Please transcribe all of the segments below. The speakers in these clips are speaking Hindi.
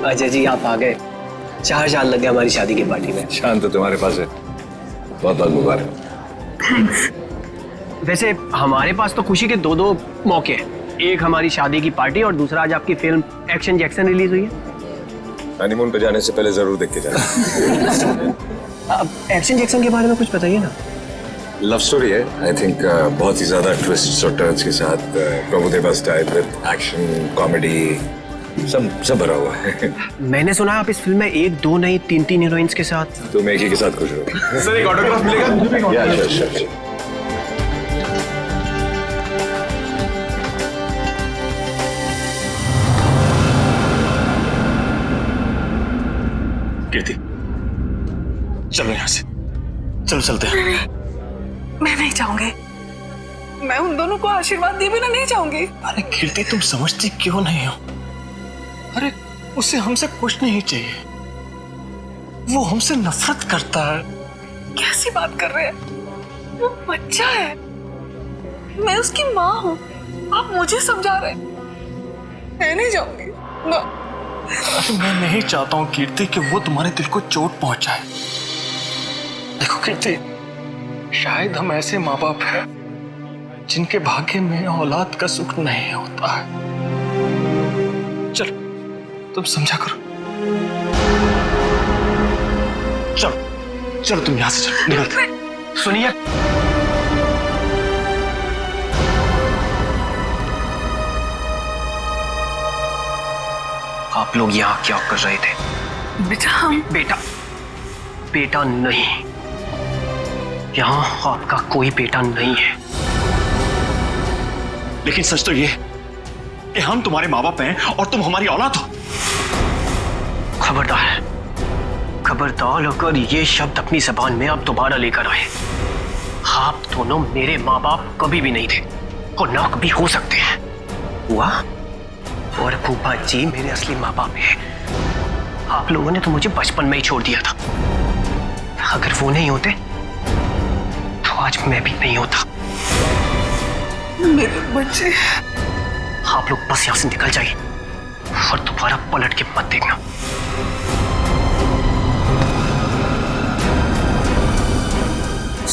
अजय जी आप आ गए। 4 साल लग गए हमारी शादी की पार्टी में। शान तो तुम्हारे पास है, बहुत बहुत मुबारक। थैंक्स। वैसे हमारे पास तो खुशी के दो मौके हैं। एक हमारी शादी की पार्टी और दूसरा आज आपकी फिल्म एक्शन जैक्सन रिलीज हुई है। हनीमून पे जाने से पहले जरूर देख के जाना। अब एक्शन जैक्सन के बारे में कुछ बताइए ना। लव स्टोरी है, आई थिंक बहुत ही ज्यादा ट्विस्ट्स और टर्न्स के साथ, Prabhudeva style with action comedy सब भरा हुआ है। मैंने सुना आप इस फिल्म में 1 2 नहीं 3 हीरोइंस के साथ। तुम एक ही के साथ खुश रहो। सर एक ऑटोग्राफ मिलेगा? या श्योर। कीर्ति चलो यहाँ से, चलो चलते हैं। मैं नहीं चाहूंगी। मैं उन दोनों को आशीर्वाद दिए बिना नहीं चाहूंगी। अरे कीर्ति तुम समझती क्यों नहीं हो? अरे उसे हमसे कुछ नहीं चाहिए, वो हमसे नफरत करता है। कैसी बात कर रहे हैं? वो बच्चा है, मैं उसकी माँ हूँ। आप मुझे समझा रहे हैं? मैं नहीं जाऊंगी। अरे मैं नहीं चाहता हूँ कीर्ति कि वो तुम्हारे दिल को चोट पहुंचाए। देखो कीर्ति, शायद हम ऐसे माँ बाप हैं जिनके भाग्य में औलाद का सुख नहीं होता है। चलो तुम समझा करो। चलो चलो तुम यहां से चलो, निकलते। सुनिए, आप लोग यहाँ क्या कर रहे थे? बेटा हम बेटा नहीं, यहाँ आपका कोई बेटा नहीं है। लेकिन सच तो ये कि हम तुम्हारे माँ बाप हैं और तुम हमारी औलाद हो। खबरदार अगर ये शब्द अपनी जबान में आप दोबारा लेकर आए। आप दोनों मेरे माँ बाप कभी भी नहीं थे और ना कभी हो सकते हैं। हुआ और फूफा जी मेरे असली माँ बाप हैं। आप लोगों ने तो मुझे बचपन में ही छोड़ दिया था। अगर वो नहीं होते तो आज मैं भी नहीं होता। मेरे बच्चे। आप लोग बस यहां से निकल जाइए और दोबारा पलट के मत देखना।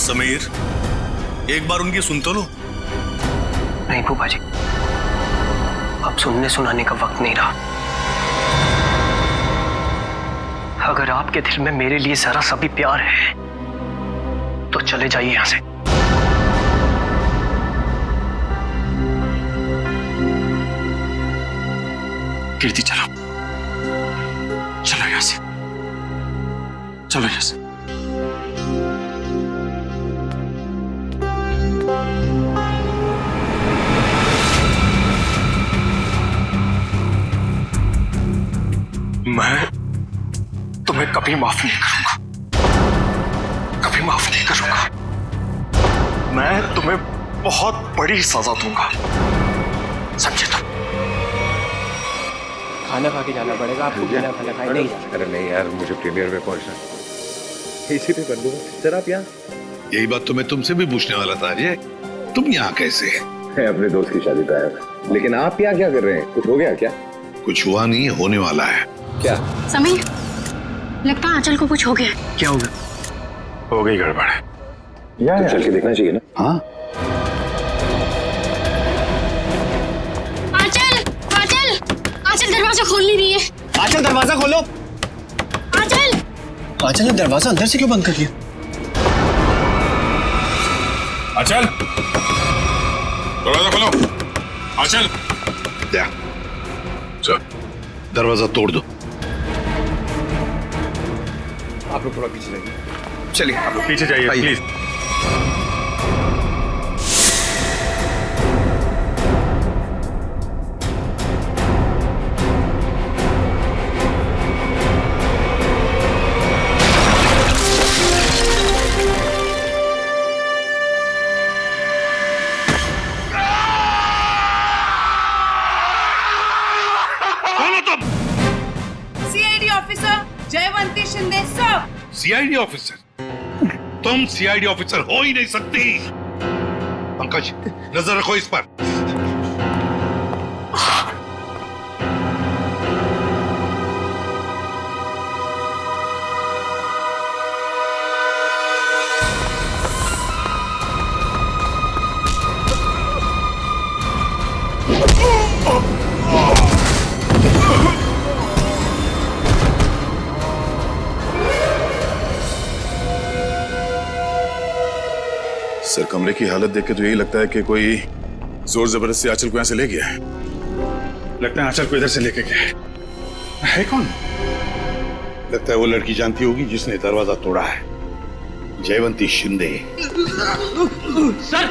समीर, एक बार उनकी सुन तो लो। नहीं फूफा जी, अब सुनने सुनाने का वक्त नहीं रहा। अगर आपके दिल में मेरे लिए जरा सा भी प्यार है तो चले जाइए यहां से। कीर्ति चलो यहां से, चलो यहां से। मैं तुम्हें कभी माफ नहीं करूंगा, कभी माफ नहीं करूंगा। मैं तुम्हें बहुत बड़ी सजा दूंगा, समझे तुम? खाना खा के जाना पड़ेगा आपको। बिना खाना खाए नहीं जाना। अरे नहीं यार, मुझे प्रीमियर में पहुंचना, इसी पे कर दूंगा। सर आप यहाँ? यही बात तो मैं तुमसे भी पूछने वाला था अजय, तुम यहाँ कैसे? मैं अपने दोस्त की शादी पे आया था। लेकिन आप यहाँ क्या कर रहे हैं? कुछ हो गया क्या? कुछ हुआ नहीं, होने वाला है। क्या? समीर, लगता है आंचल को कुछ हो गया। क्या होगा? हो गई गड़बड़ है। तो चल के देखना चाहिए ना। हाँ आंचल दरवाजा खोल नहीं रही है। आंचल दरवाजा खोलो। आंचल ने दरवाजा अंदर से क्यों बंद कर दिया? आंचल, दरवाजा खोलो। आंचल, चल दरवाजा तोड़ दो। आप लोग थोड़ा पीछे जाइए। चलिए आप लोग पीछे जाइए please. Jaywanti Shinde sir. CID officer? तुम सीआईडी ऑफिसर हो ही नहीं सकती। पंकज, नजर रखो इस पर। सर कमरे की हालत देख के तो यही लगता है कि कोई जोर जबरदस्ती आंचल को यहाँ से ले गया है। लगता है आंचल को इधर से लेके गया है कौन? लगता है वो लड़की जानती होगी जिसने दरवाजा तोड़ा है, जयवंती शिंदे। सर,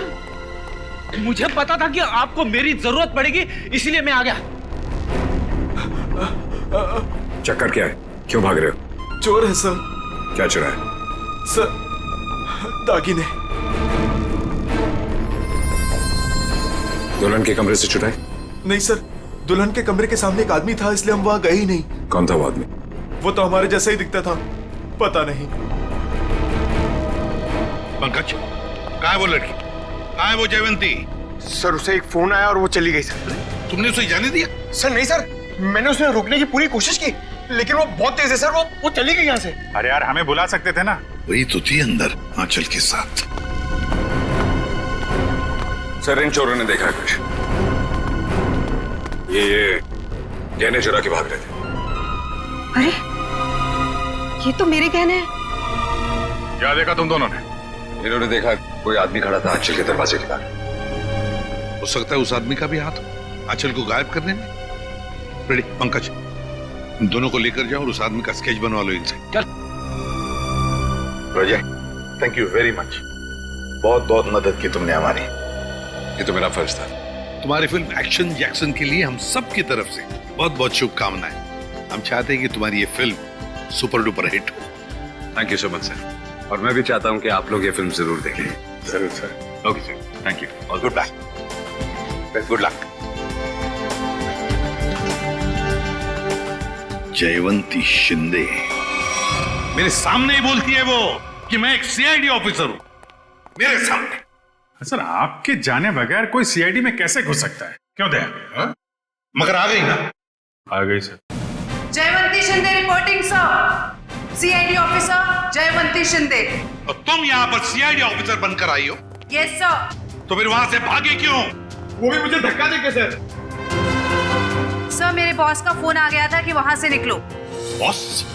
मुझे पता था कि आपको मेरी जरूरत पड़ेगी, इसीलिए मैं आ गया। चक्कर क्या है? क्यों भाग रहे हो? चोर है सर। क्या चुरा है? सर दागिने। दुल्हन के कमरे से चुराए? नहीं सर, दुल्हन के कमरे के सामने एक आदमी था, इसलिए हम वहां गए ही नहीं। कौन था वो आदमी? वो तो हमारे जैसा ही दिखता था, पता नहीं। पंकज, कहाँ है वो लड़की? कहाँ है वो जयवंती? सर उसे एक फोन आया और वो चली गई सर। तुमने उसे जाने दिया? सर नहीं सर, मैंने उसे रोकने की पूरी कोशिश की, लेकिन वो बहुत तेज है सर, वो चली गई यहाँ से। अरे यार, हमें बुला सकते थे ना। वही तो थी अंदर आंचल के साथ। सर इन चोरों ने देखा है कुछ। ये गहने चुरा के भाग रहे थे। अरे ये तो मेरे गहने हैं। क्या देखा तुम दोनों ने? इन्होंने देखा कोई आदमी खड़ा था आंचल के दरवाजे के बाहर। हो सकता है उस आदमी का भी हाथ आंचल को गायब करने में। रेडी पंकज, इन दोनों को लेकर जाओ और उस आदमी का स्केच बनवा लो इनसे। चल। रोजे, थैंक यू वेरी मच। बहुत बहुत मदद की तुमने हमारी। ये तो मेरा फर्ज था। तुम्हारी फिल्म एक्शन जैक्सन के लिए हम सब की तरफ से बहुत बहुत शुभकामनाएं। हम चाहते हैं कि तुम्हारी ये फिल्म सुपर डुपर हिट हो। Thank you so much sir. और मैं भी चाहता हूँ कि आप लोग ये फिल्म जरूर देखें। जरूर sir. Okay sir, thank you और good luck. Good luck. Jaywanti Shinde मेरे सामने ही बोलती है वो कि मैं एक सीआईडी ऑफिसर हूं, मेरे सामने। सर आपके जाने बगैर कोई सीआईडी में कैसे घुस सकता है? क्यों दया? मगर आ गई ना? आ गई sir. Jaywanti Shinde reporting sir. CID officer Jaywanti Shinde. और तुम यहाँ पर सीआईडी ऑफिसर बनकर आई हो? Yes sir. तो फिर वहां से भागे क्यों? वो भी मुझे धक्का देके सर। सर मेरे बॉस का फोन आ गया था कि वहां से निकलो। बॉस?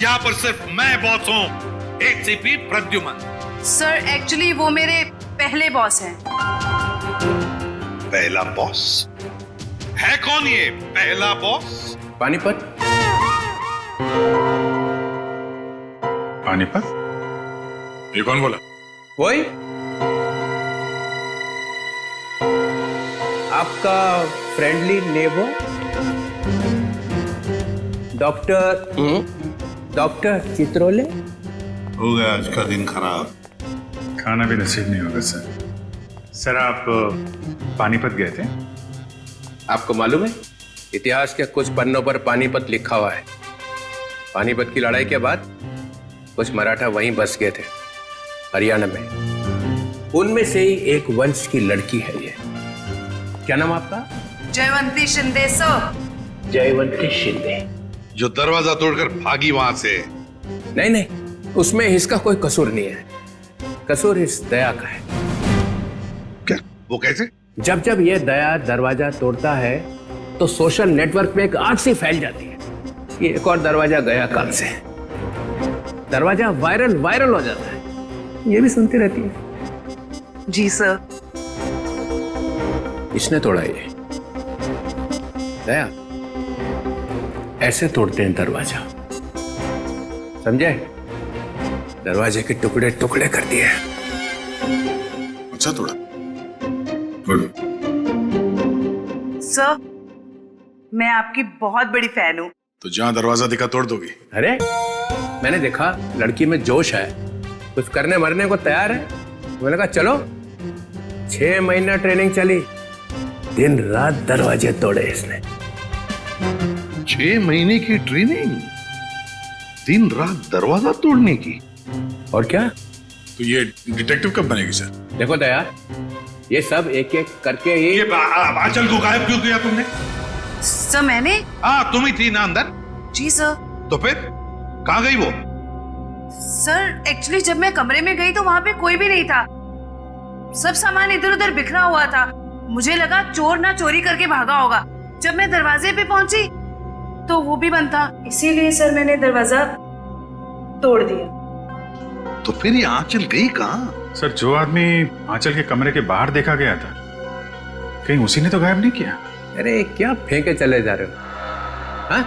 यहाँ पर सिर्फ मैं बॉस हूँ, एसीपी प्रद्युमन। सर एक्चुअली वो मेरे पहले बॉस हैं। पहला बॉस है? कौन ये पहला बॉस? पानीपत। पानीपत? ये कौन बोला? वही आपका फ्रेंडली नेबर डॉक्टर चित्रोले। हो गया आज का दिन खराब। खाना भी नसीब नहीं होगा सर। सर आप पानीपत गए थे? आपको मालूम है इतिहास के कुछ पन्नों पर पानीपत लिखा हुआ है। पानीपत की लड़ाई के बाद कुछ मराठा वहीं बस गए थे, हरियाणा में। उनमें से ही एक वंश की लड़की है ये। क्या नाम आपका? जयवंती शिंदे सर। जयवंती शिंदे जो दरवाजा तोड़कर भागी वहां से। नहीं, उसमें इसका कोई कसूर नहीं है। कसूर इस दया का है। क्या? वो कैसे? जब ये दया दरवाजा तोड़ता है तो सोशल नेटवर्क पे एक आग सी फैल जाती है कि एक और दरवाजा गया काम से। दरवाजा वायरल हो जाता है। ये भी सुनती रहती है। जी सर। इसने तोड़ा ये। दया ऐसे तोड़ते हैं दरवाजा, समझे? दरवाजे के टुकड़े टुकड़े कर दिए। अच्छा तोड़ा। सर मैं आपकी बहुत बड़ी फैन हूँ। तो जहां दरवाजा दिखा तोड़ दोगी? अरे मैंने देखा लड़की में जोश है, कुछ करने मरने को तैयार है। मैंने कहा चलो। 6 महीना ट्रेनिंग चली, दिन रात दरवाजे तोड़े इसने। 6 महीने की ट्रेनिंग, दिन रात दरवाजा तोड़ने की। और क्या? तो ये डिटेक्टिव कब बनेगी सर? देखो दया, ये सब एक एक करके ही। ये आंचल को गायब क्यों किया तुमने? सर मैंने। हाँ तुम ही थी ना अंदर? जी सर। तो फिर कहाँ गई वो? सर एक्चुअली जब मैं कमरे में गई तो वहां पे कोई भी नहीं था। सब सामान इधर उधर बिखरा हुआ था। मुझे लगा चोर ना चोरी करके भागा होगा। जब मैं दरवाजे पे पहुंची तो वो भी बंद था, इसीलिए सर मैंने दरवाजा तोड़ दिया। तो फिर ये आंचल गई कहाँ? सर, जो आदमी आंचल के कमरे के बाहर देखा गया था, कहीं उसी ने तो गायब नहीं किया? अरे क्या फेंके चले जा रहे हो? हाँ,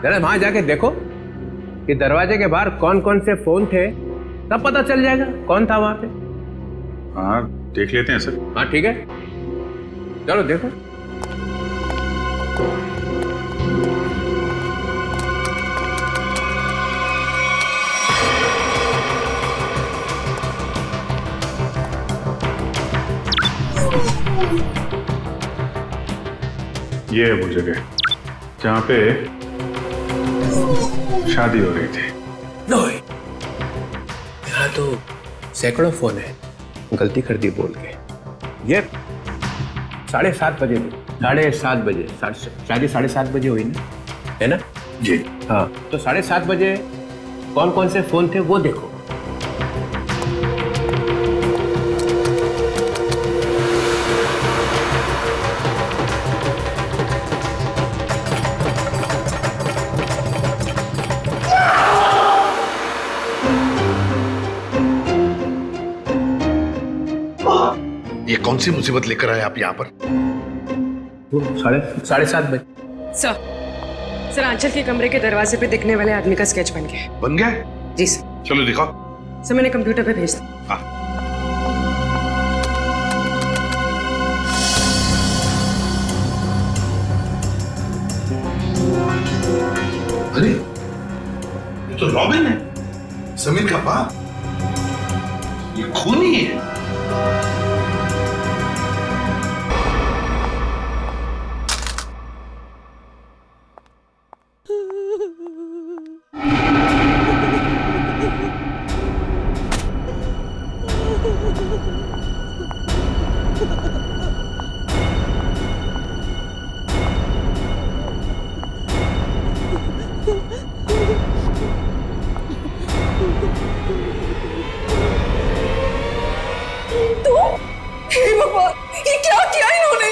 जरा वहां जाके देखो कि दरवाजे के बाहर कौन कौन से फोन थे, तब पता चल जाएगा कौन था वहां पे। हाँ, देख लेते हैं सर। हाँ ठीक है, चलो देखो। ये है वो जगह जहां पे शादी हो रही थी। यहाँ तो सैकड़ों फोन है, गलती कर दी बोल के। ये 7:30 बजे, 7:30 बजे, शादी 7:30 बजे हुई ना, है ना जी? हाँ, तो 7:30 बजे कौन कौन से फोन थे वो देखो। ये कौन सी मुसीबत लेकर आए आप यहाँ पर? 7:30 बजे। सर आंचल के कमरे के दरवाजे पे दिखने वाले आदमी का स्केच बन गया। बन गया? जी सर। चलो दिखाओ। सर मैंने कंप्यूटर पे भेज दिया। हाँ। अरे ये तो रॉबिन है, समीर का बाप। ये खूनी है। ये क्या किया इन्होंने?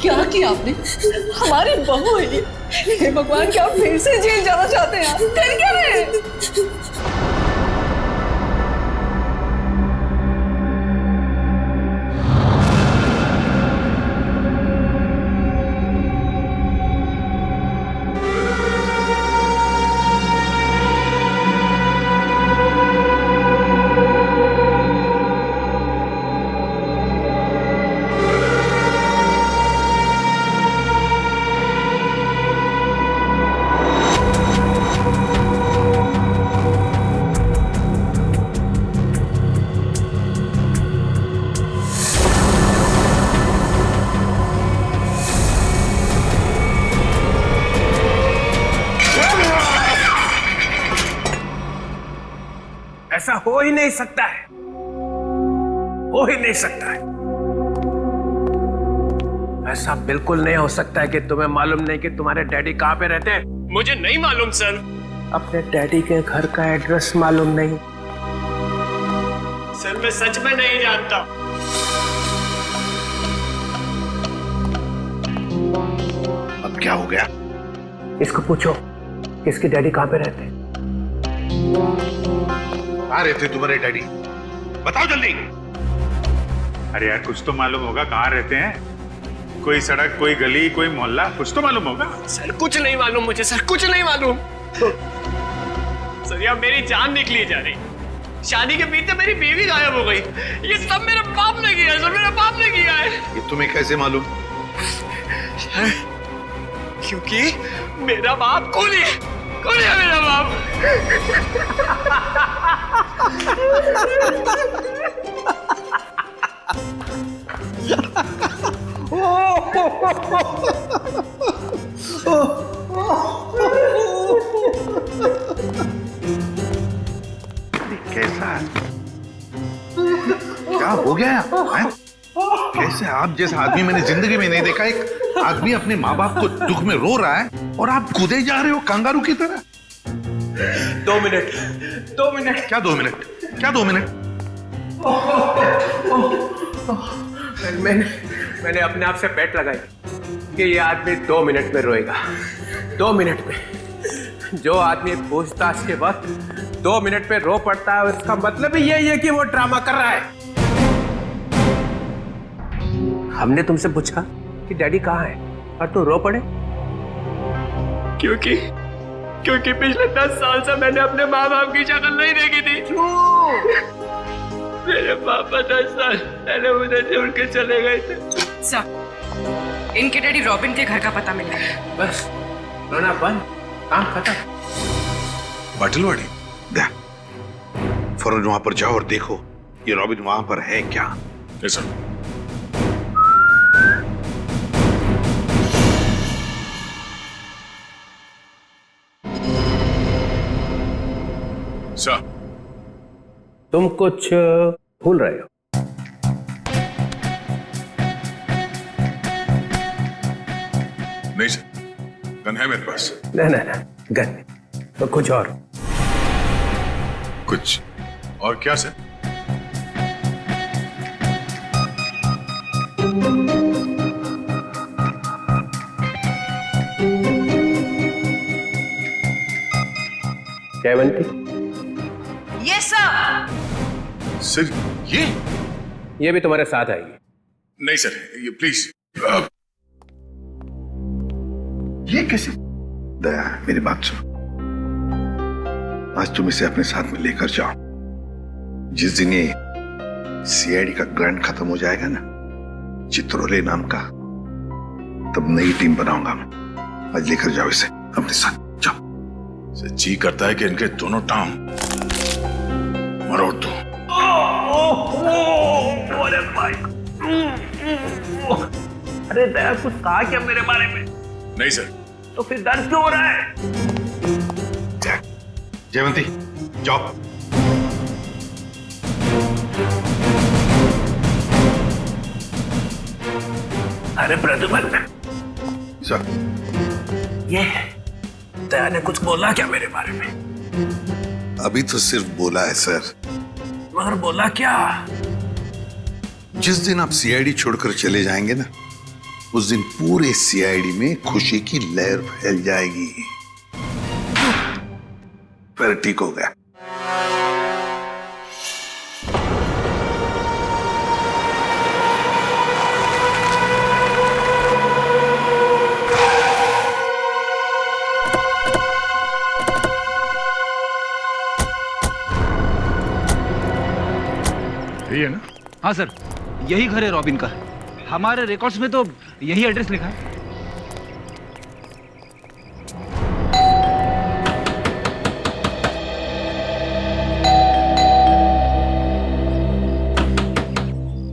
क्या किया आपने? हमारी बहू है ये। हे भगवान, क्या आप फिर से जेल जाना चाहते हैं? कर क्या रहे हैं? ऐसा हो ही नहीं सकता है, हो ही नहीं सकता है। ऐसा बिल्कुल नहीं हो सकता है कि तुम्हें मालूम नहीं कि तुम्हारे डैडी कहां पे रहते हैं। मुझे नहीं मालूम सर। अपने डैडी के घर का एड्रेस मालूम नहीं? सर मैं सच में नहीं जानता। अब क्या हो गया? इसको पूछो इसके डैडी कहां पे रहते हैं। कहाँ रहते तुम्हारे डैडी? बताओ जल्दी। अरे यार, कुछ तो मालूम होगा कहाँ रहते हैं। कोई सड़क, कोई गली, कोई मोहल्ला, कुछ तो मालूम होगा। सर कुछ नहीं मालूम मुझे, सर कुछ नहीं मालूम। सर यार मेरी जान निकली जा रही। शादी के बीच मेरी बीवी गायब हो गई। ये सब मेरे बाप ने किया है, सब मेरे बाप ने किया है। ये तुम्हें कैसे मालूम? क्योंकि मेरा बाप खूनी है, खूनी है मेरा बाप। कैसा? क्या हो गया है? कैसे आप जैसा आदमी मैंने जिंदगी में नहीं देखा। एक आदमी अपने माँ बाप को दुख में रो रहा है और आप कूदे जा रहे हो कंगारू की तरह। 2 मिनट, 2 मिनट। क्या 2 मिनट? क्या 2 मिनट? मैंने अपने आप से बेट लगाई कि ये आदमी 2 मिनट में रोएगा। 2 मिनट में। जो आदमी पूछताछ के वक्त 2 मिनट पे रो पड़ता है, उसका मतलब ही यही है कि वो ड्रामा कर रहा है। हमने तुमसे पूछा कि डैडी कहाँ है और तू रो पड़े? क्योंकि पिछले 10 साल से मैंने अपने माँ बाप की शक्ल नहीं देखी थी। मेरे पापा 10 साल पहले मुझे छोड़ के चले गए थे। सर, इनके डैडी रॉबिन के घर का पता मिला है। बस रोना बंद, काम खत्म। बाटलवाड़ी दे, फौरन वहां पर जाओ और देखो ये रॉबिन वहां पर है क्या। सर, तुम कुछ भूल रहे हो। नहीं सर, गन है मेरे पास। नहीं, गन तो कुछ और। कुछ और क्या sir? Jaywanti, yes sir. Sir ये भी तुम्हारे साथ आएगी। नहीं सर, ये प्लीज। ये कैसे? दया, मेरी बात सुनो। आज तुम इसे अपने साथ में लेकर जाओ। जिस दिन ये सीआईडी का ग्रांट खत्म हो जाएगा ना, चित्रोले नाम का, तब नई टीम बनाऊंगा मैं। आज लेकर जाओ इसे अपने साथ, जाओ। जी करता है कि इनके दोनों टांग मरोड़ दो। अरे दया, कुछ कहा क्या मेरे बारे में? नहीं सर। तो फिर दर्द क्यों हो रहा है? जयवंती जाओ। अरे प्रद्युमन सर, ये दया ने कुछ बोला क्या मेरे बारे में? अभी तो सिर्फ बोला है सर। मगर बोला क्या? जिस दिन आप सीआईडी छोड़कर चले जाएंगे ना, उस दिन पूरे सीआईडी में खुशी की लहर फैल जाएगी। फिर ठीक हो गया। यही है ना? हाँ सर, यही घर है रॉबिन का। हमारे रिकॉर्ड्स में तो यही एड्रेस लिखा है।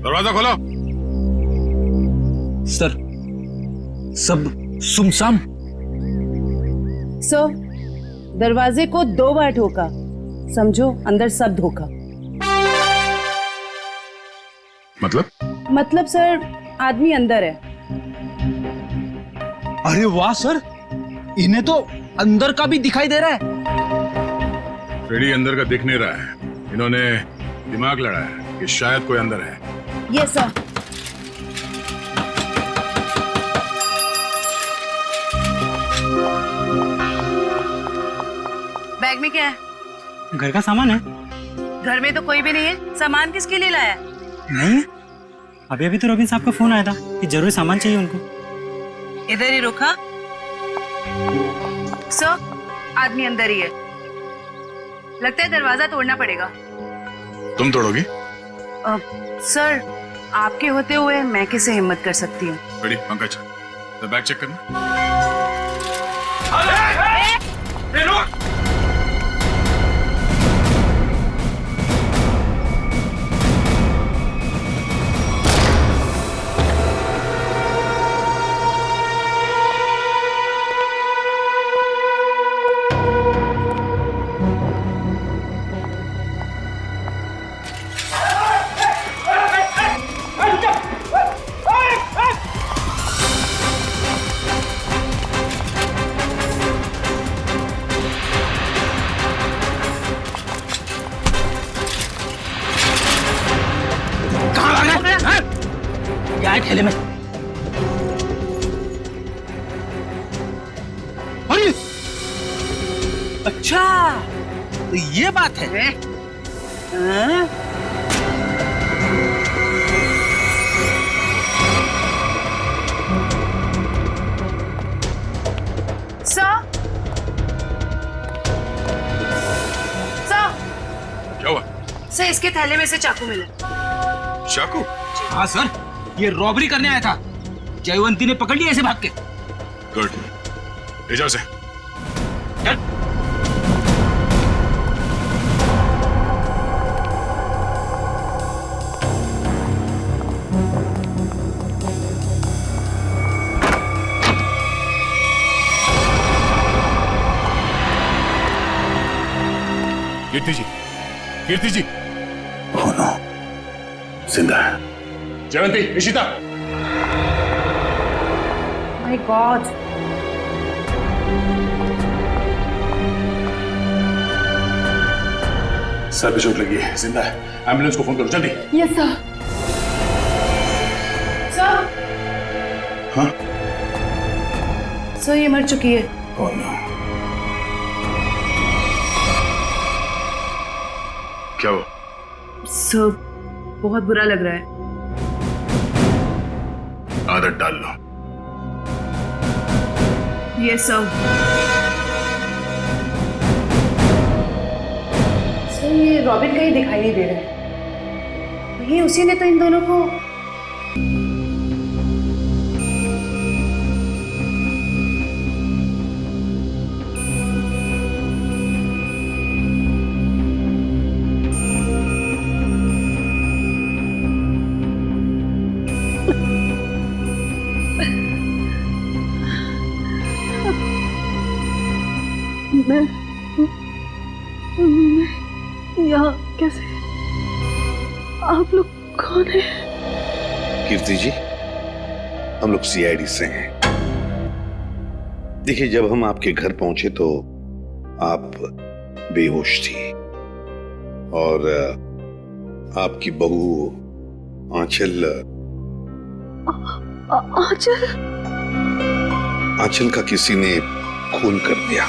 दरवाजा खोलो। सर, सब सुमसाम। सर, दरवाजे को 2 बार ठोका, समझो अंदर सब धोखा। मतलब सर, आदमी अंदर है। अरे वाह सर, इन्हें तो अंदर का भी दिखाई दे रहा है। फ्रेडी अंदर का दिख नहीं रहा है। इन्होंने दिमाग लड़ा है कि शायद कोई अंदर है। Yes sir. बैग में क्या है? घर का सामान है। घर में तो कोई भी नहीं है, सामान किसके लिए लाया? नहीं, अभी तो रॉबिन साहब का फोन आया था कि जरूर सामान चाहिए उनको। इधर ही रुका। सर, आदमी अंदर ही है। लगता है दरवाजा तोड़ना पड़ेगा। तुम तोड़ोगी? सर, आपके होते हुए मैं कैसे हिम्मत कर सकती हूँ? फ्रेडी, पंकज, बैग चेक करना। थैले में। अरे अच्छा, तो ये बात है। हाँ? क्या हुआ? सर, इसके थैले में से चाकू मिला। चाकू? हाँ सर, ये रॉबरी करने आया था। जयवंती ने पकड़ लिया इसे भाग के। गुड, ले जाओ इसे। चल। कीर्ति जी, कीर्ति जी। Oh no, जिंदा है। Jaywanti, Nishita. My God. Sir पे चोट लगी है, जिंदा है। एम्बुलेंस को फोन करो जल्दी। Yes sir. सर। हाँ? सर, ये मर चुकी है। Oh no. क्या हुआ? सर, बहुत बुरा लग रहा है। आदत डाल लो। Yes sir. सर, ये रॉबिन कहीं दिखाई नहीं दे रहा है। वही उसी ने तो इन दोनों को। मैं यहाँ कैसे? आप लोग कौन है? कीर्ति जी, हम लोग सीआईडी से हैं। देखिए, जब हम आपके घर पहुंचे तो आप बेहोश थी और आपकी बहू आंचल आंचल का किसी ने खून कर दिया।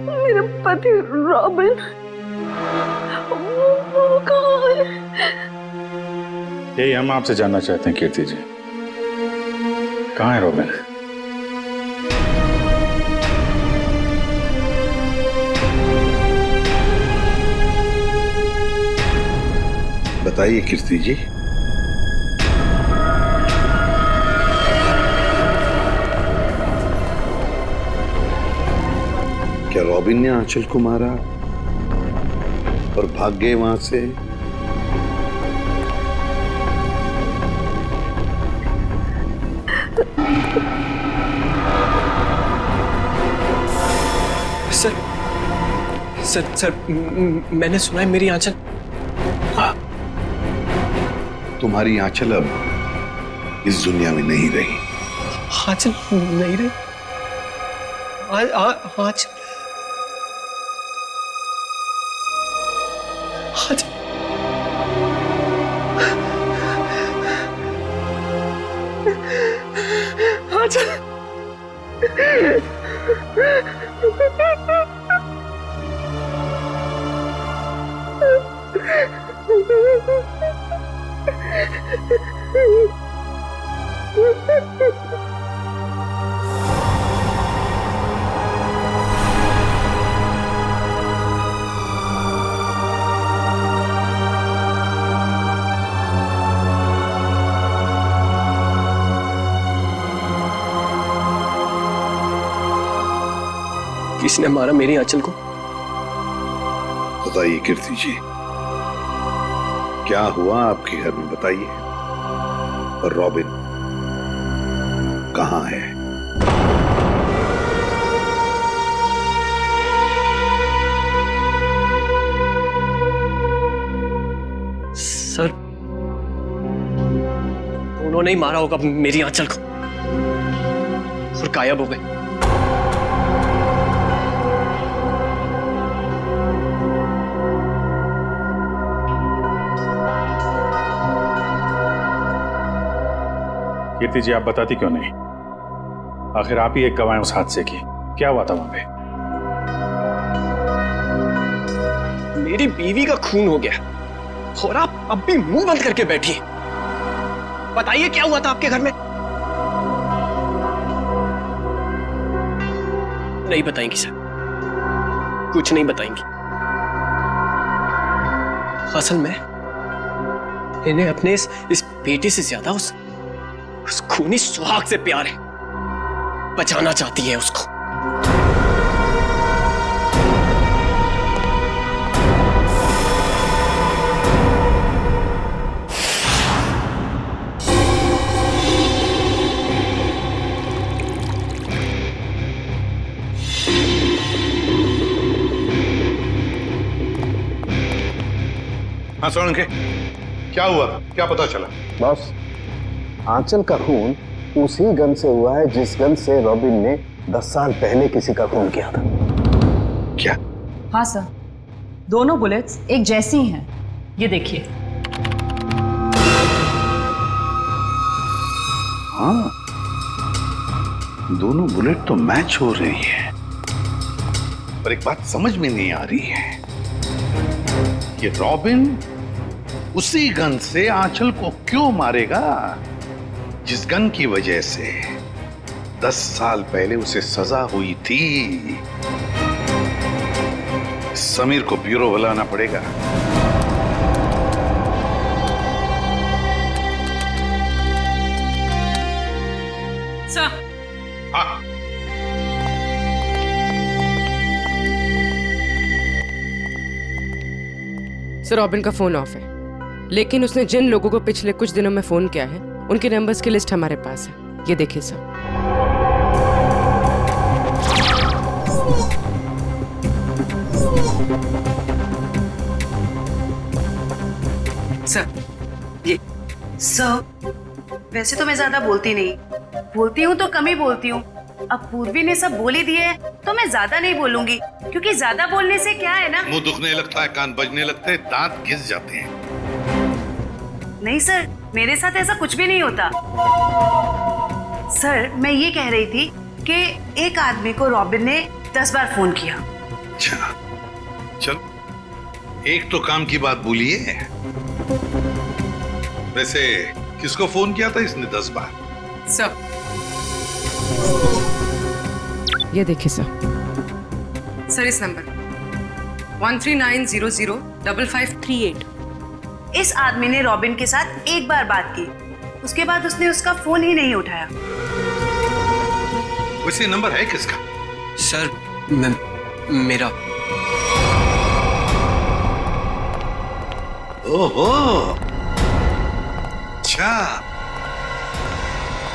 मेरे पति रॉबिन, वो कहाँ है? यही हम आपसे जानना चाहते हैं कीर्ति जी, कहाँ है रॉबिन? बताइए कीर्ति जी। क्या रॉबिन ने आंचल को मारा और भाग गए वहां से? सर, मैंने सुना है मेरी आंचल। तुम्हारी आंचल अब इस दुनिया में नहीं रही। आंचल नहीं रही? आंचल किसने मारा मेरी आंचल को? बताइए कीर्ति जी, क्या हुआ आपके घर में? बताइए। और रॉबिन कहाँ है? सर, उन्होंने ही मारा होगा मेरी आंचल को और गायब हो गए। कीर्ति जी, आप बताती क्यों नहीं? आखिर आप ही एक गवाह हैं उस हादसे की। क्या हुआ था वहां पे? मेरी बीवी का खून हो गया और आप अब भी मुंह बंद करके बैठी। बताइए क्या हुआ था आपके घर में? नहीं बताएंगी सर, कुछ नहीं बताएंगी। असल में इन्हें अपने इस बेटे से ज्यादा उस खूनी सुहाग से प्यार है। बचाना चाहती है उसको। हाँ सोलंकी, क्या हुआ? क्या पता चला? बॉस, आंचल का खून उसी गन से हुआ है जिस गन से रॉबिन ने 10 साल पहले किसी का खून किया था। क्या? हाँ सर, दोनों बुलेट्स एक जैसी ही हैं। ये देखिए। हाँ, दोनों बुलेट तो मैच हो रही है, पर एक बात समझ में नहीं आ रही है कि रॉबिन उसी गन से आंचल को क्यों मारेगा जिस गन की वजह से 10 साल पहले उसे सजा हुई थी। समीर को ब्यूरो बुलाना पड़ेगा। सर। हाँ। सर, रॉबिन का फोन ऑफ है, लेकिन उसने जिन लोगों को पिछले कुछ दिनों में फोन किया है उनके नंबर्स की लिस्ट हमारे पास है। ये देखिए सर। सर, ये सर, वैसे तो मैं ज्यादा बोलती नहीं, बोलती हूँ तो कम ही बोलती हूँ। अब पूर्वी ने सब बोल ही दिए है तो मैं ज्यादा नहीं बोलूंगी, क्योंकि ज्यादा बोलने से क्या है ना, मुंह दुखने लगता है, कान बजने लगते हैं, दांत घिस जाते हैं। नहीं सर, मेरे साथ ऐसा कुछ भी नहीं होता। सर, मैं ये कह रही थी कि एक आदमी को रॉबिन ने 10 बार फोन किया। अच्छा, चल एक तो काम की बात बोलिए। वैसे किसको फोन किया था इसने 10 बार? सर, ये देखिए सर। सर, इस नंबर 139005538। इस आदमी ने रॉबिन के साथ एक बार बात की, उसके बाद उसने उसका फोन ही नहीं उठाया। वैसे नंबर है किसका? सर, मेरा। ओहो, अच्छा,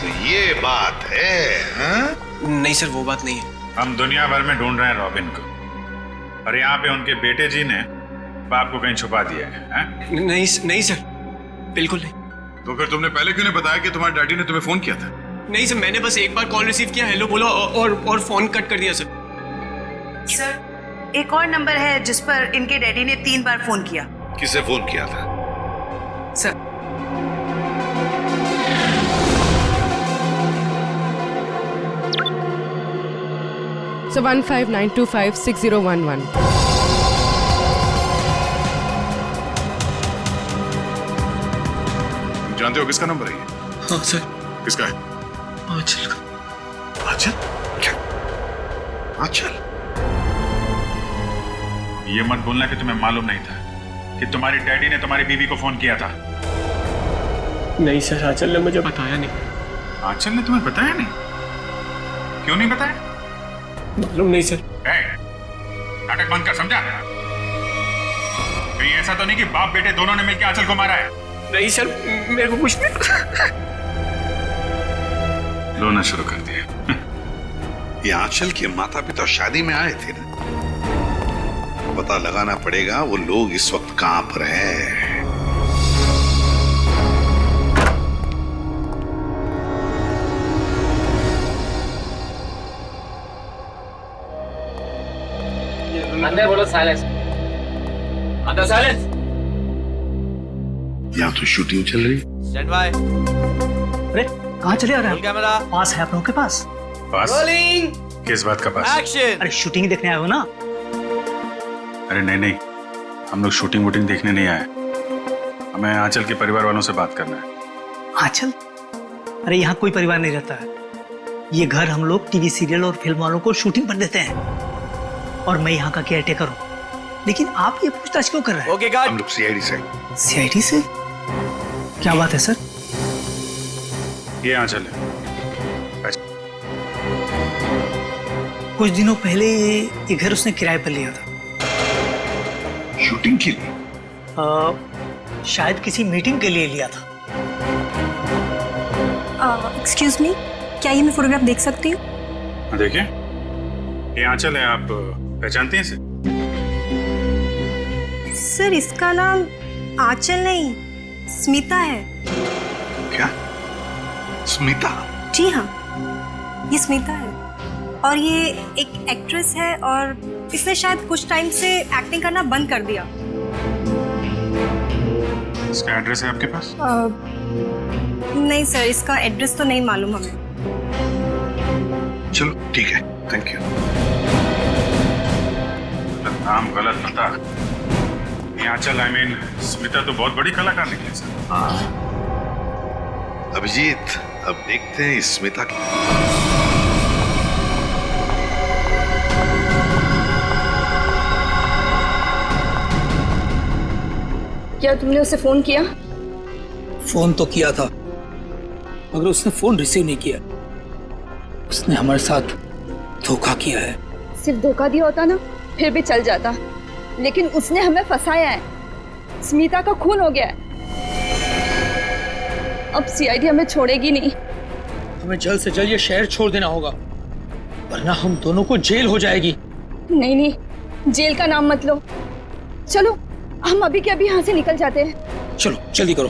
तो ये बात है? हाँ? नहीं सर, वो बात नहीं है। हम दुनिया भर में ढूंढ रहे हैं रॉबिन को, और यहाँ पे उनके बेटे जी ने बाप को कहीं छुपा दिया है। नहीं सर, बिल्कुल नहीं। तो फिर तुमने पहले क्यों नहीं बताया कि तुम्हारे डैडी ने तुम्हें फोन किया था? नहीं सर, मैंने बस एक बार कॉल रिसीव किया, हेलो बोला और फोन कट कर दिया सर। सर, एक और नंबर है जिस पर इनके डैडी ने 3 बार फोन किया। किसे फोन किया था? Sir, So 1592560111। जानते हो किसका नंबर है ये? हाँ सर। किसका है? आंचल का। आंचल? क्या? आंचल? ये मत बोलना कि तुम्हें मालूम नहीं था कि तुम्हारी डैडी ने तुम्हारी बीवी को फोन किया था। नहीं सर, आंचल ने मुझे बताया नहीं। आंचल ने तुम्हें बताया नहीं? क्यों नहीं बताया? मालूम नहीं सर। नाटक बंद कर, समझा? कहीं ऐसा तो नहीं कि बाप बेटे दोनों ने मिलकर आंचल को मारा है? नहीं सर, मेरे को कुछ नहीं। रोना शुरू कर दिया। ये आंचल के माता पिता शादी में आए थे ना, पता लगाना पड़ेगा वो लोग इस वक्त कहां पर हैं। अंदर बोलो साइलेंस। अंदर साइलेंस। यहाँ तो शूटिंग चल रही। Stand by. अरे कहाँ चले आ रहे हैं? कैमरा पास है आप लोगों के पास? पास? रोलिंग किस बात का पास? एक्शन। अरे शूटिंग देखने आए हो ना? अरे नहीं नहीं, हम लोग शूटिंग वूटिंग देखने नहीं आए, हमें आंचल के परिवार वालों से बात करना है। आंचल? अरे यहाँ कोई परिवार नहीं रहता है। ये घर हम लोग टीवी सीरियल और फिल्म वालों को शूटिंग पर देते हैं और मैं यहाँ का केयरटेकर हूँ। लेकिन आप ये पूछताछ क्यों कर रहे हैं? Okay guide. हम लोग सीआईडी से। सीआईडी से? क्या बात है सर? ये आंचल है। कुछ दिनों पहले ये घर उसने किराए पर लिया था। शूटिंग के लिए? शायद किसी मीटिंग के लिए लिया था। एक्सक्यूज मी, क्या ये मैं फोटोग्राफ देख सकती हूँ? देखिए, ये आंचल है, आप पहचानती हैं इसे? सर इसका नाम आंचल नहीं, स्मिता है। क्या? स्मिता? जी हाँ, ये स्मिता है और ये एक एक्ट्रेस है और इसने शायद कुछ टाइम से एक्टिंग करना बंद कर दिया। इसका एड्रेस है आपके पास? नहीं सर, इसका एड्रेस तो नहीं मालूम हमें। चलो ठीक है, थैंक यू। नाम गलत पता। ये आंचल आई मीन स्मिता तो बहुत बड़ी कलाकार निकली सर। अभिजीत, अब देखते हैं इस स्मिता की। क्या तुमने उसे फोन किया? फोन तो किया था मगर उसने फोन रिसीव नहीं किया। उसने हमारे साथ धोखा किया है। सिर्फ धोखा दिया होता ना फिर भी चल जाता, लेकिन उसने हमें फंसाया है। स्मिता का खून हो गया है। अब सीआईडी हमें छोड़ेगी नहीं। हमें जल्द से जल्द ये शहर छोड़ देना होगा वरना हम दोनों को जेल हो जाएगी। नहीं नहीं, जेल का नाम मत लो। चलो हम अभी के अभी यहाँ से निकल जाते हैं। चलो जल्दी करो।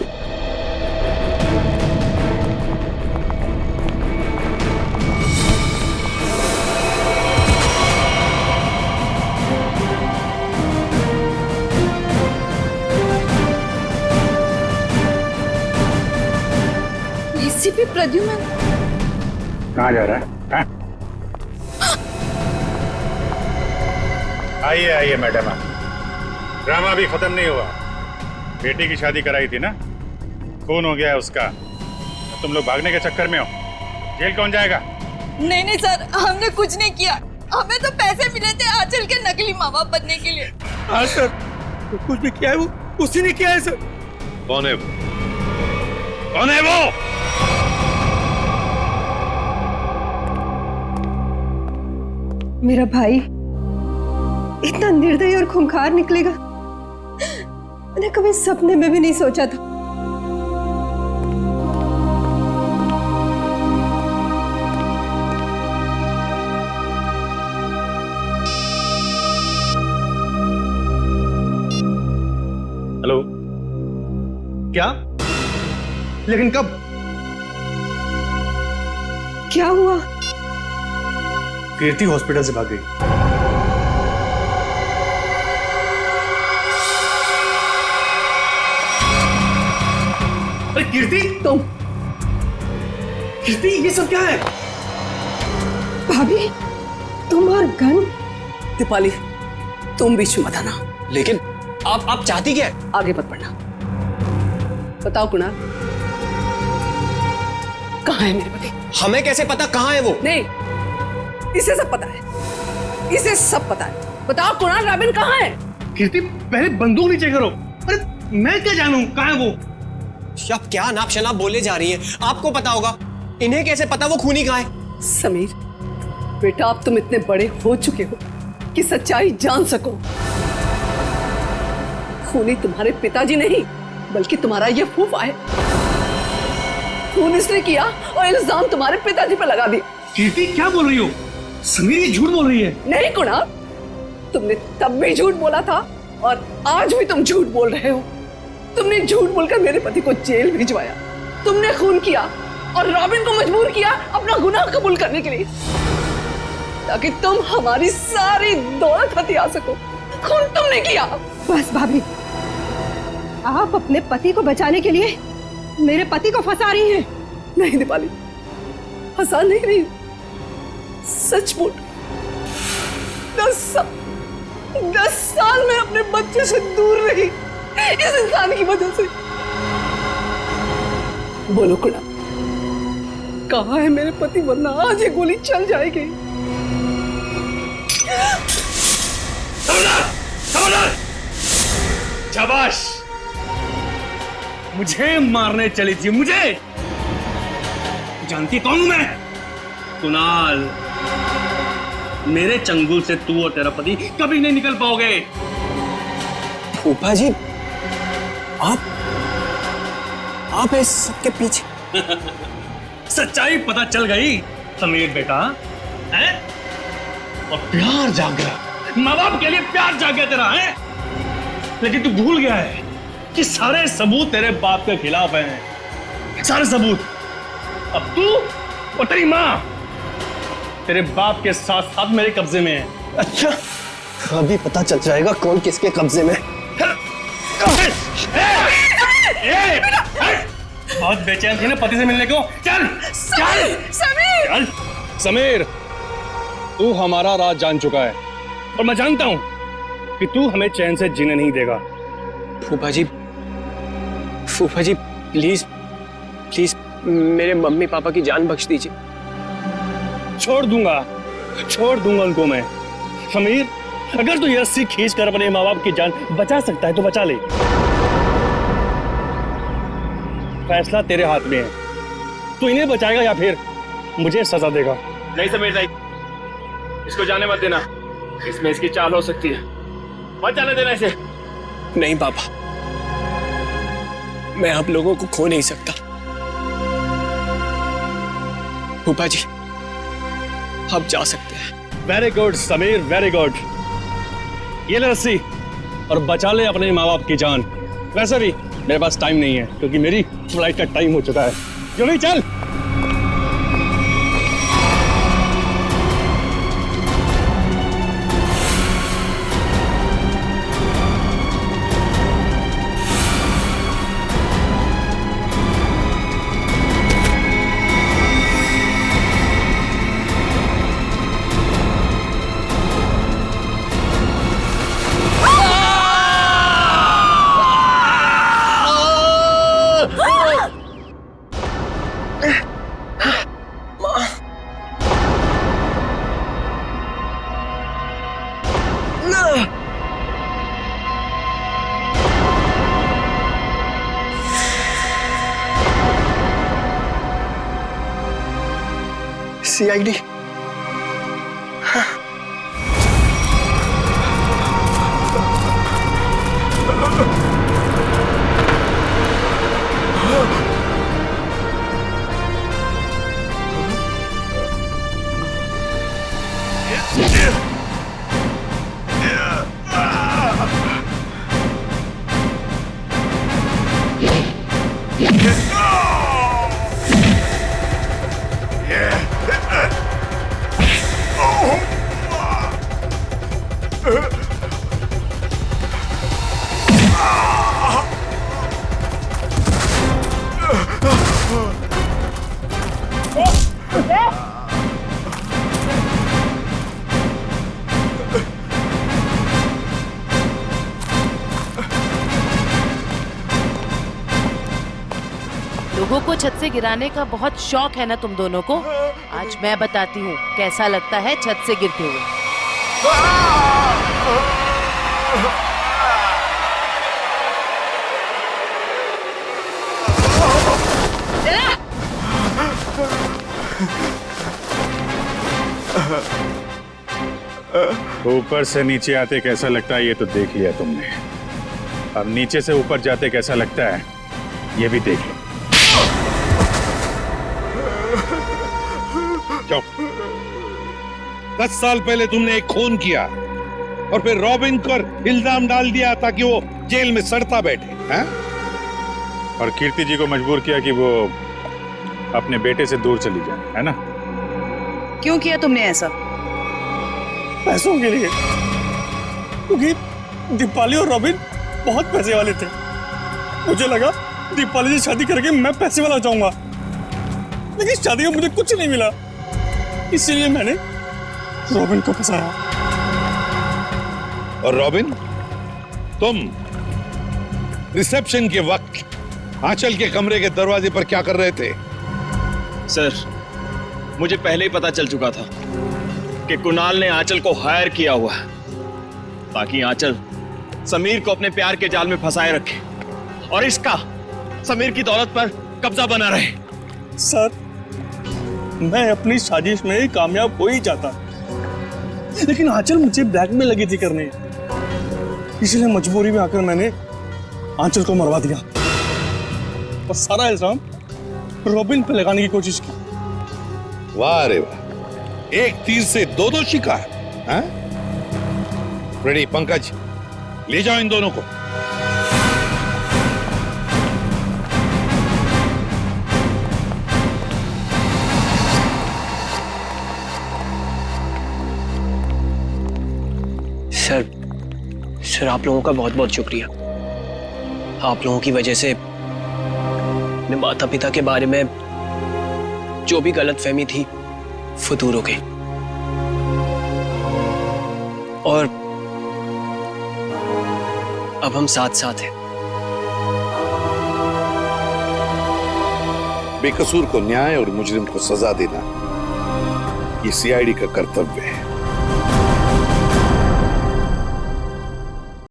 एसीपी प्रद्युम्न कहाँ जा रहा है? आइए आइए मैडम, ड्रामा अभी खत्म नहीं हुआ। बेटी की शादी कराई थी ना, खून हो गया है उसका। तुम लोग भागने के चक्कर में हो, जेल कौन जाएगा? नहीं नहीं सर, हमने कुछ नहीं किया। हमें तो पैसे मिले थे आंचल के नकली माँ बाप बनने के लिए। हाँ सर, तो कुछ भी किया है वो उसी ने किया है सर। कौन है वो? कौन है वो? मेरा भाई इतना निर्दयी और खूंखार निकलेगा मैंने कभी सपने में भी नहीं सोचा था। हेलो, क्या? लेकिन कब? क्या हुआ? कीर्ति हॉस्पिटल से भाग गई। अरे कीर्ति, तुम? कीर्ति ये सब क्या है? भाभी तुम और गन? दीपाली तुम बीच में मत आना। लेकिन आप चाहती क्या है? आगे मत बढ़ना। बताओ कुणाल, कहाँ है मेरे पति? हमें कैसे पता कहाँ है वो? नहीं, इसे सब पता है, इसे सब पता है। बताओ कुणाल, रॉबिन कहाँ है? कीर्ति पहले बंदूक नीचे करो। अरे मैं क्या जानूं कहाँ है वो? आप क्या नाप शनाप बोले जा रही हैं? आपको पता होगा, इन्हें कैसे पता वो खूनी कहाँ है? समीर बेटा, अब तुम इतने बड़े हो चुके हो कि सच्चाई जान सको। खूनी तुम्हारे पिताजी नहीं बल्कि तुम्हारा ये फूफा है। खून इसने किया और इल्जाम तुम्हारे पिताजी पर लगा दिया। कीर्ति क्या बोल रही हो? समीर ये झूठ बोल रही है। नहीं कुणाल, तुमने तब भी झूठ बोला था और आज भी तुम झूठ बोल रहे हो। तुमने झूठ बोलकर मेरे पति को जेल भिजवाया, तुमने खून किया और रॉबिन को मजबूर किया अपना गुनाह कबूल करने के लिए, ताकि तुम हमारी सारी दौलत हथिया सको। खून तुमने किया। बस भाभी, आप अपने पति को बचाने के लिए मेरे पति को फंसा रही हैं। नहीं दीपाली, हंसा नहीं रही, सच बोल। 10 साल में अपने बच्चे से दूर रही इस इंसान की वजह से। बोलो कुड़ा, कहाँ है मेरे पति, वरना आज ये गोली चल जाएगी। शाबाश, मुझे मारने चली थी, मुझे। जानती कौन हूं मैं? कुणाल। मेरे चंगुल से तू और तेरा पति कभी नहीं निकल पाओगे। फूफा जी, आप इस सबके पीछे। सच्चाई पता चल गई समीर बेटा, है? और प्यार जाग गया, माँ बाप के लिए प्यार जाग गया तेरा, है? लेकिन तू भूल गया है कि सारे सबूत तेरे बाप के खिलाफ हैं, सारे सबूत। अब तू और तेरी माँ तेरे बाप के साथ साथ मेरे कब्जे में है। अच्छा, अभी पता चल जाएगा कौन किसके कब्जे में। बहुत बेचैन थी ना पति से मिलने को। चल चल समीर, समीर, तू हमारा राज जान चुका है और मैं जानता हूं कि तू हमें चैन से जीने नहीं देगा। फूफा जी, प्लीज प्लीज मेरे मम्मी पापा की जान बख्श दीजिए। छोड़ दूंगा उनको मैं। समीर, अगर तू ये रस्सी खींच कर अपने माँ बाप की जान बचा सकता है तो बचा ले। फैसला तेरे हाथ में है, तू इन्हें बचाएगा या फिर मुझे सजा देगा। नहीं समीर नहीं, इसको जाने मत देना, इसमें इसकी चाल हो सकती है, मत जाने देना इसे। नहीं पापा, मैं आप लोगों को खो नहीं सकता। फूफा जी, आप जा सकते हैं। Very good Sameer, very good. ये ले रस्सी और बचा ले अपने माँ बाप की जान। वैसे भी मेरे पास टाइम नहीं है क्योंकि मेरी फ्लाइट का टाइम हो चुका है। जल्दी चल। CID। लोगों को छत से गिराने का बहुत शौक है ना तुम दोनों को। आज मैं बताती हूँ कैसा लगता है छत से गिरते हुए। ऊपर से नीचे आते कैसा लगता है ये तो देख लिया तुमने, अब नीचे से ऊपर जाते कैसा लगता है ये भी देख लो। चुप। 10 साल पहले तुमने एक खून किया और फिर रॉबिन पर इल्जाम डाल दिया ताकि वो जेल में सड़ता बैठे, हैं? और कीर्ति जी को मजबूर किया कि वो अपने बेटे से दूर चली जाए, है ना? क्यों किया तुमने ऐसा? पैसों के लिए, क्योंकि दीपाली और रॉबिन बहुत पैसे वाले थे। मुझे लगा दीपाली से शादी करके मैं पैसे वाला हो जाऊंगा, लेकिन शादी में मुझे कुछ नहीं मिला, इसलिए मैंने रॉबिन को फंसाया। और रॉबिन, तुम रिसेप्शन के वक्त आंचल के कमरे के दरवाजे पर क्या कर रहे थे? सर, मुझे पहले ही पता चल चुका था कि कुणाल ने आंचल को हायर किया हुआ है ताकि आंचल समीर को अपने प्यार के जाल में फंसाए रखे और इसका समीर की दौलत पर कब्जा बना रहे। सर, मैं अपनी साजिश में कामयाब हो ही जाता, लेकिन आंचल मुझे ब्लैकमेल लगी थी करने, इसलिए मजबूरी में आकर मैंने आंचल को मरवा दिया और सारा इल्जाम रॉबिन पे लगाने की कोशिश की। वाह रे वाह, एक तीर से दो शिकार। हाँ? रेडी पंकज, ले जाओ इन दोनों को। सर आप लोगों का बहुत बहुत शुक्रिया। आप लोगों की वजह से अपने माता पिता के बारे में जो भी गलतफहमी थी वो दूर हो गई और अब हम साथ साथ हैं। बेकसूर को न्याय और मुजरिम को सजा देना ये सीआईडी का कर्तव्य है।